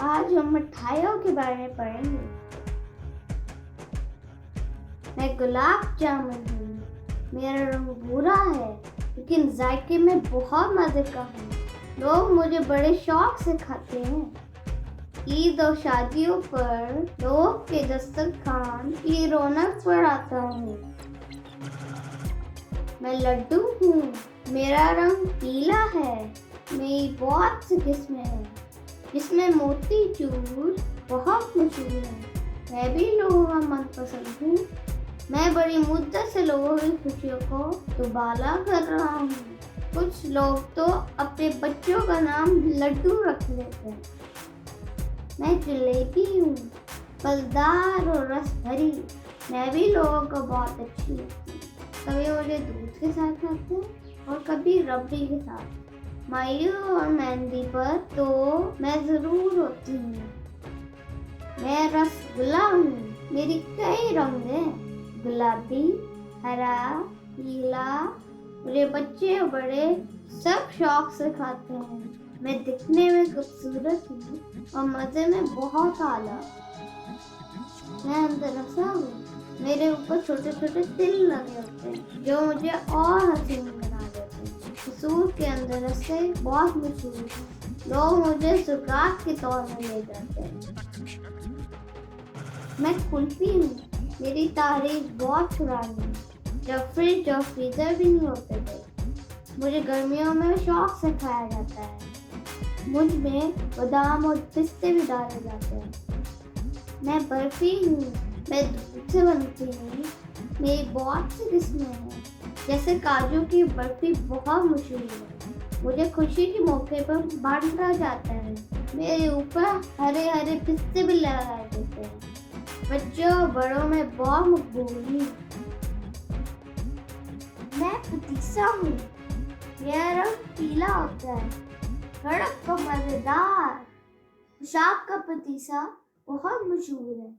आज हम मिठाइयों के बारे में पढ़ेंगे। मैं गुलाब जामुन हूँ। मेरा रंग भूरा है, लेकिन जायके में बहुत मजे का हूँ। लोग मुझे बड़े शौक से खाते हैं। ईद और शादियों पर लोग के दस्तरखान की रौनक बढ़ाता हूँ। मैं लड्डू हूँ। मेरा रंग पीला है। मेरी बहुत सी किस्में हैं, जिसमें मोतीचूर बहुत मशहूर है। मैं भी लोगों का मनपसंद हूँ। मैं बड़ी मुद्दत से लोगों की खुशियों को दुबाला कर रहा हूँ। कुछ लोग तो अपने बच्चों का नाम लड्डू रख लेते हैं। मैं जलेबी हूँ, फलदार और रस भरी। मैं भी लोगों को बहुत अच्छी लगती हूँ। कभी मुझे दूध के साथ खाते हैं और कभी रबड़ी के साथ। मायूं और मेहंदी पर तो मैं जरूर होती हूँ। मैं रसगुल्ला हूँ। मेरी कई रंग हैं, गुलाबी, हरा, पीला। मेरे बच्चे और बड़े सब शौक से खाते हैं। मैं दिखने में खूबसूरत हूँ और मजे में बहुत आला। मैं अंदर हंसा हूँ। मेरे ऊपर छोटे छोटे तिल लगे होते हैं, जो मुझे और हसीन बना देते हैं। कसूर के अंदर रस्ते बहुत मशहूर है। लोग मुझे सुगात के तौर में ले जाते हैं। मैं कुल्फी हूँ। मेरी तारीफ बहुत पुरानी है, जब फ्रिज और फ्रीजर भी नहीं होते थे। मुझे गर्मियों में शौक से खाया जाता है। मुझ में बादाम और पिस्ते भी डाले जाते हैं। मैं बर्फी हूँ। मैं दूध से बनती हूँ। मेरी बहुत सी किस्में हैं, जैसे काजू की बर्फी बहुत मशहूर है। मुझे खुशी के मौके पर बांटा जाता है। मेरे ऊपर हरे हरे पिस्ते भी लगाए देते हैं। बच्चों और बड़ों में बहुत मकबूल हूँ। मैं पतीसा हूँ। मेरा रंग पीला होता है, कड़क और मजेदार। पोशाक का पतीसा बहुत मशहूर है।